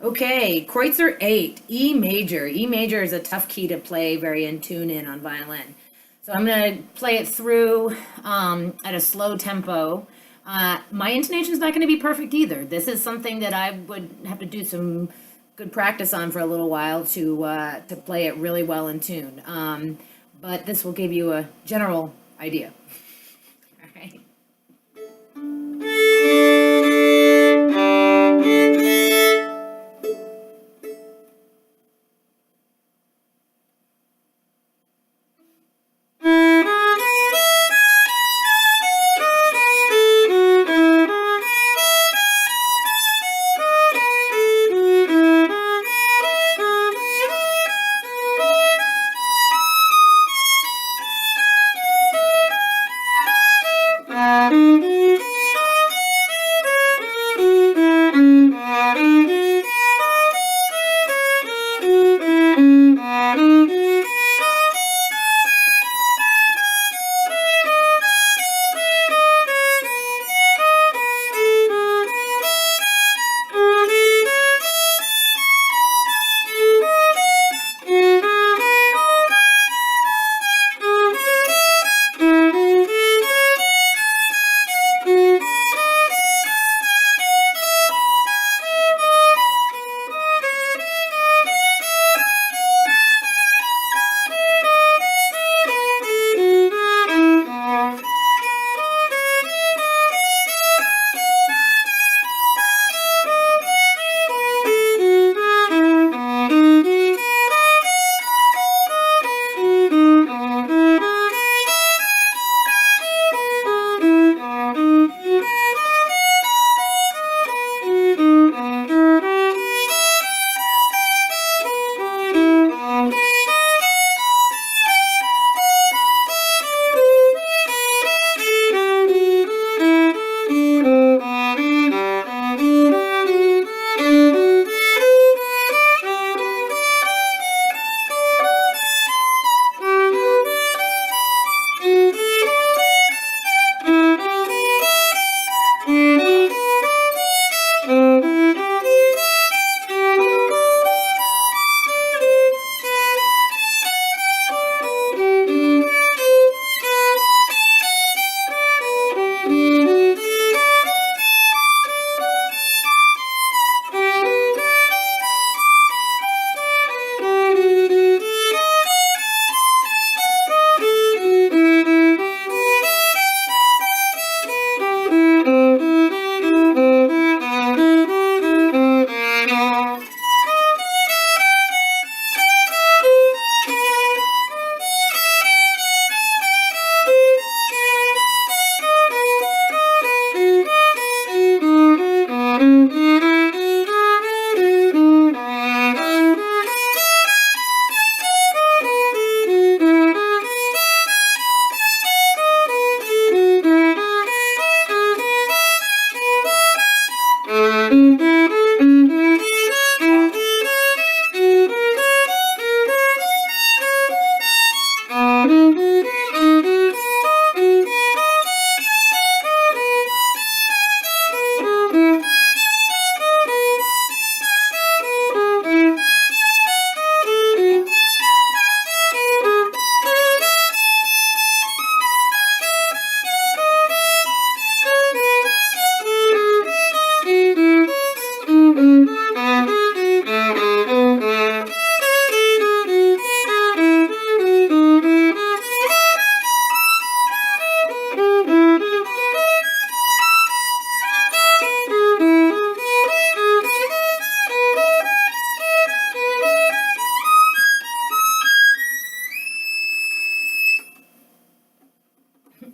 Okay, Kreutzer 8, E major. E major is a tough key to play very in tune in on violin. So I'm going to play it through at a slow tempo. My intonation is not going to be perfect either. This is something that I would have to do some good practice on for a little while to play it really well in tune. But this will give you a general idea. All right.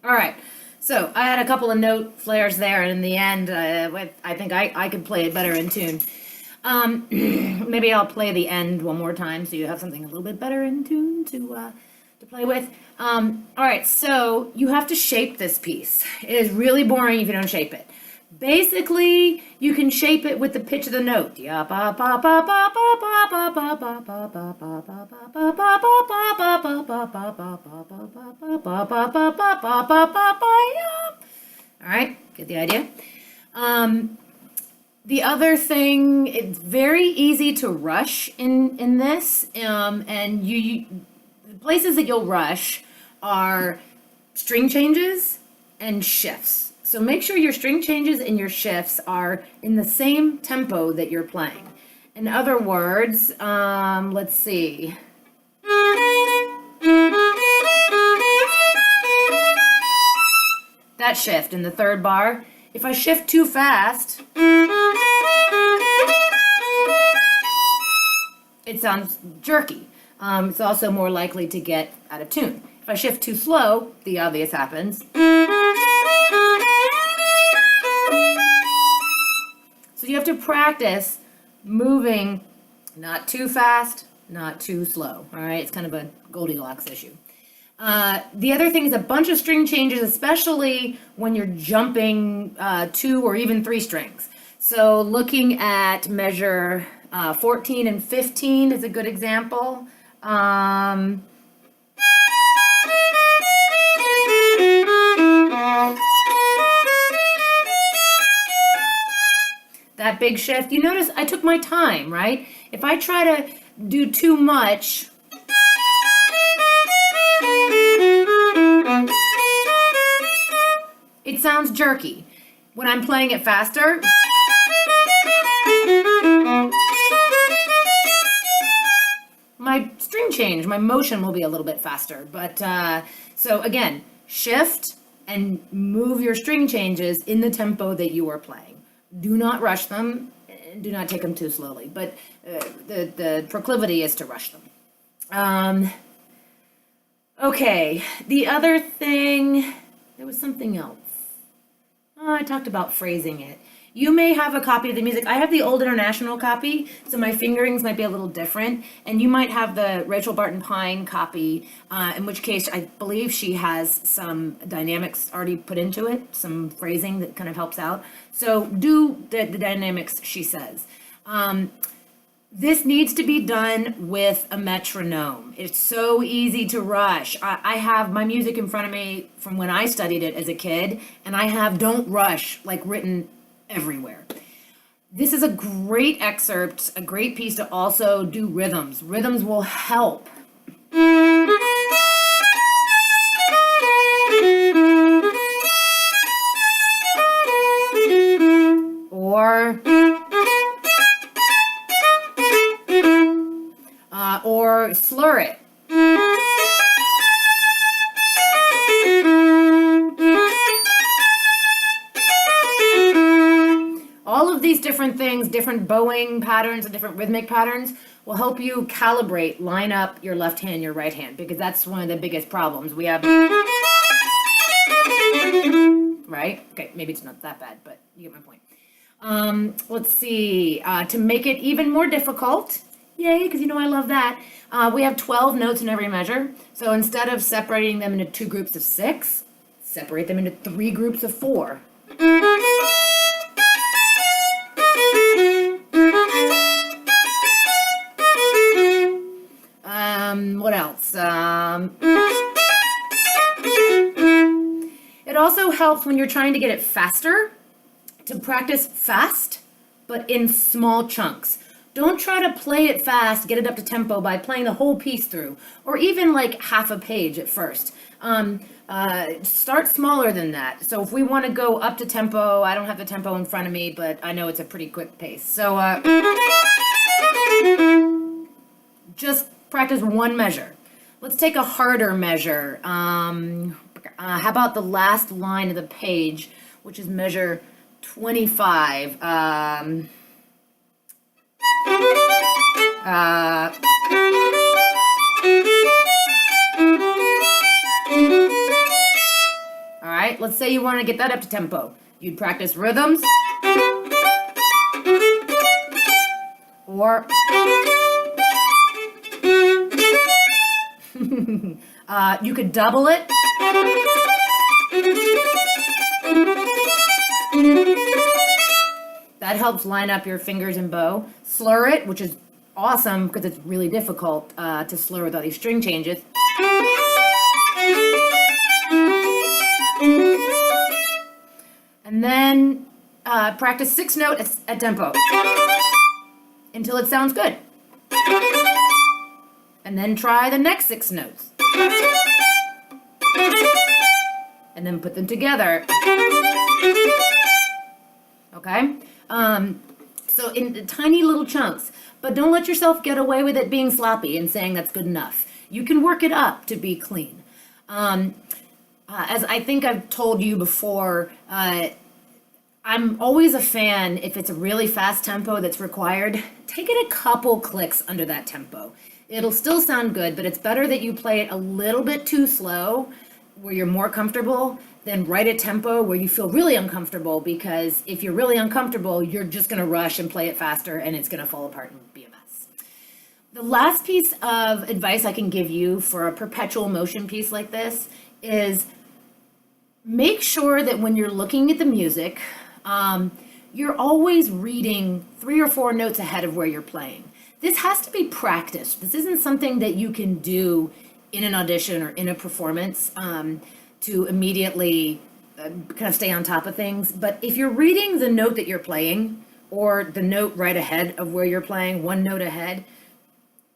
All right. So I had a couple of note flares there, and in the end, I think I could play it better in tune. Maybe I'll play the end one more time so you have something a little bit better in tune to play with. All right, so you have to shape this piece. It is really boring if you don't shape it. Basically, you can shape it with the pitch of the note. All right, get the idea. The other thing, it's very easy to rush in this, and the places that you'll rush are string changes and shifts. So make sure your string changes and your shifts are in the same tempo that you're playing. In other words, let's see. That shift in the third bar. If I shift too fast, it sounds jerky. It's also more likely to get out of tune. If I shift too slow, the obvious happens. So you have to practice moving not too fast, not too slow. All right, it's kind of a Goldilocks issue. The other thing is a bunch of string changes, especially when you're jumping 2 or even 3 strings. So looking at measure 14 and 15 is a good example. That big shift, you notice I took my time, right? If I try to do too much, it sounds jerky. When I'm playing it faster, my string change, my motion will be a little bit faster. But so again, shift and move your string changes in the tempo that you are playing. Do not rush them. Do not take them too slowly. But the proclivity is to rush them. Okay, the other thing, there was something else. Oh, I talked about phrasing it. You may have a copy of the music. I have the Old International copy, so my fingerings might be a little different. And you might have the Rachel Barton Pine copy, in which case I believe she has some dynamics already put into it, some phrasing that kind of helps out. So do the dynamics she says. This needs to be done with a metronome. It's so easy to rush. I have my music in front of me from when I studied it as a kid, and I have "Don't Rush" like written everywhere. This is a great excerpt, a great piece to also do rhythms. Rhythms will help. Or slur it. All of these different things, different bowing patterns and different rhythmic patterns will help you calibrate, line up your left hand, your right hand, because that's one of the biggest problems. We have, right? Okay, maybe it's not that bad, but you get my point. Let's see, to make it even more difficult, yay, because you know I love that, we have 12 notes in every measure. So instead of separating them into 2 groups of 6, separate them into 3 groups of 4. What else? It also helps when you're trying to get it faster to practice fast, but in small chunks. Don't try to play it fast, get it up to tempo by playing the whole piece through, or even like half a page at first. Start smaller than that. So if we want to go up to tempo, I don't have the tempo in front of me, but I know it's a pretty quick pace. So just practice one measure. Let's take a harder measure. How about the last line of the page, which is measure 25. All right, let's say you want to get that up to tempo. You'd practice rhythms, or you could double it. That helps line up your fingers and bow. Slur it, which is awesome because it's really difficult to slur with all these string changes. And then practice 6 notes at tempo until it sounds good. And then try the next 6 notes. And then put them together. Okay? So in tiny little chunks. But don't let yourself get away with it being sloppy and saying that's good enough. You can work it up to be clean. As I think I've told you before, I'm always a fan, if it's a really fast tempo that's required, take it a couple clicks under that tempo. It'll still sound good, but it's better that you play it a little bit too slow, where you're more comfortable, than right at tempo where you feel really uncomfortable, because if you're really uncomfortable, you're just gonna rush and play it faster and it's gonna fall apart and be a mess. The last piece of advice I can give you for a perpetual motion piece like this is make sure that when you're looking at the music, you're always reading 3 or 4 notes ahead of where you're playing. This has to be practiced. This isn't something that you can do in an audition or in a performance to immediately kind of stay on top of things. But if you're reading the note that you're playing, or the note right ahead of where you're playing, 1 note ahead,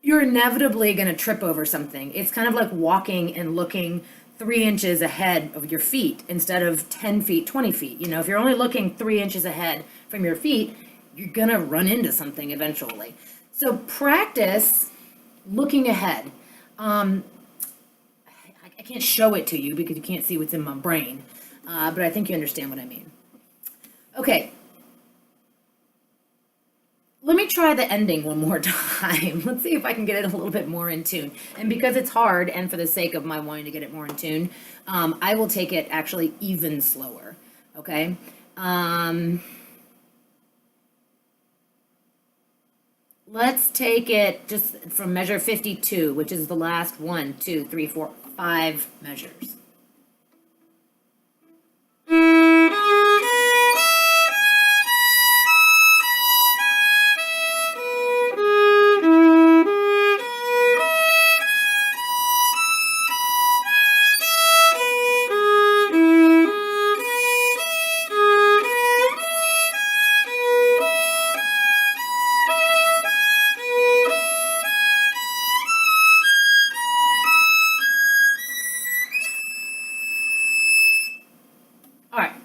you're inevitably going to trip over something. It's kind of like walking and looking 3 inches ahead of your feet instead of 10 feet, 20 feet. You know, if you're only looking 3 inches ahead from your feet, you're going to run into something eventually. So practice looking ahead. I can't show it to you because you can't see what's in my brain, but I think you understand what I mean. Okay. Let me try the ending one more time. Let's see if I can get it a little bit more in tune. And because it's hard, and for the sake of my wanting to get it more in tune, I will take it actually even slower, okay? Let's take it just from measure 52, which is the last 1, 2, 3, 4, 5 measures.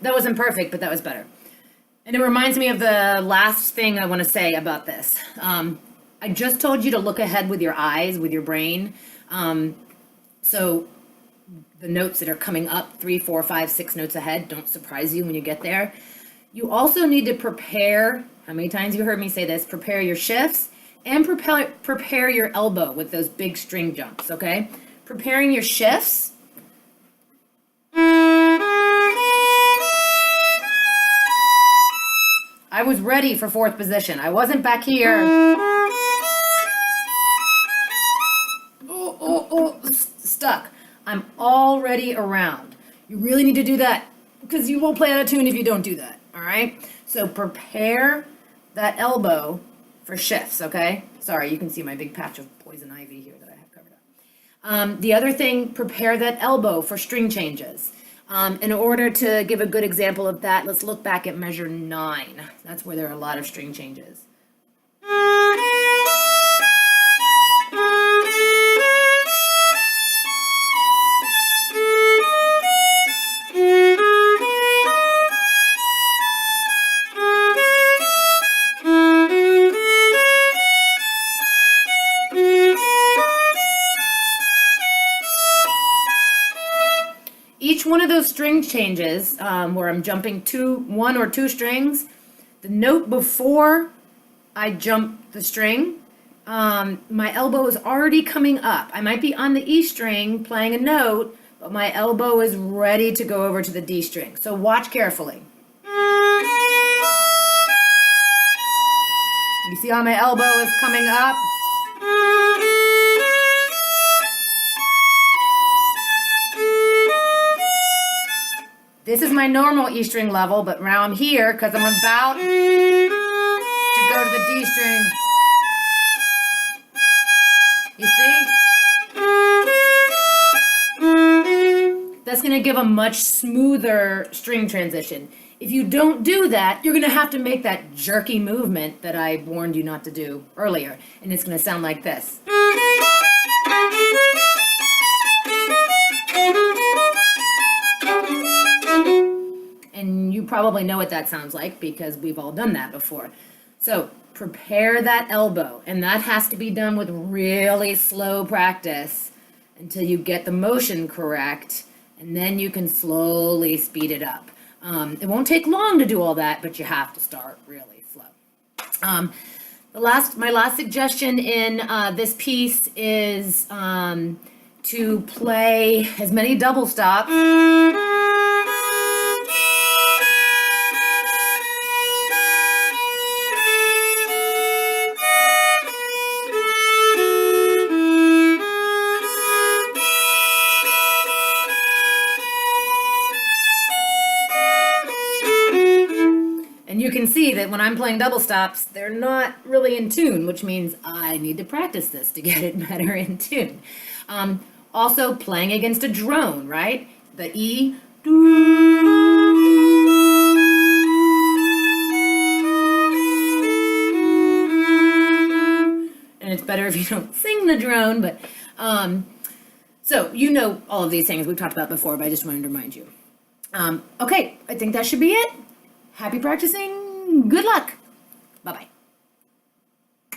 That wasn't perfect, but that was better. And it reminds me of the last thing I want to say about this. I just told you to look ahead with your eyes, with your brain. So the notes that are coming up 3, 4, 5, 6 notes ahead don't surprise you when you get there. You also need to prepare, how many times you heard me say this, prepare your shifts and prepare your elbow with those big string jumps, okay? Preparing your shifts. I was ready for 4th position. I wasn't back here. Stuck. I'm already around. You really need to do that because you won't play out of tune if you don't do that, all right? So prepare that elbow for shifts, okay? Sorry, you can see my big patch of poison ivy here that I have covered up. The other thing, prepare that elbow for string changes. In order to give a good example of that, let's look back at measure 9. That's where there are a lot of string changes. Each one of those string changes, where I'm jumping 1 or 2 strings, the note before I jump the string, my elbow is already coming up. I might be on the E string playing a note, but my elbow is ready to go over to the D string. So watch carefully. You see how my elbow is coming up? This is my normal E string level, but now I'm here because I'm about to go to the D string. You see? That's going to give a much smoother string transition. If you don't do that, you're gonna have to make that jerky movement that I warned you not to do earlier. And it's gonna sound like this. And you probably know what that sounds like because we've all done that before. So prepare that elbow, and that has to be done with really slow practice until you get the motion correct, and then you can slowly speed it up. It won't take long to do all that, but you have to start really slow. My last suggestion in this piece is to play as many double stops and you can see that when I'm playing double stops, they're not really in tune, which means I need to practice this to get it better in tune. Also, playing against a drone, right? The E. And it's better if you don't sing the drone, but so you know all of these things we've talked about before, but I just wanted to remind you. Okay, I think that should be it. Happy practicing. Good luck. Bye-bye.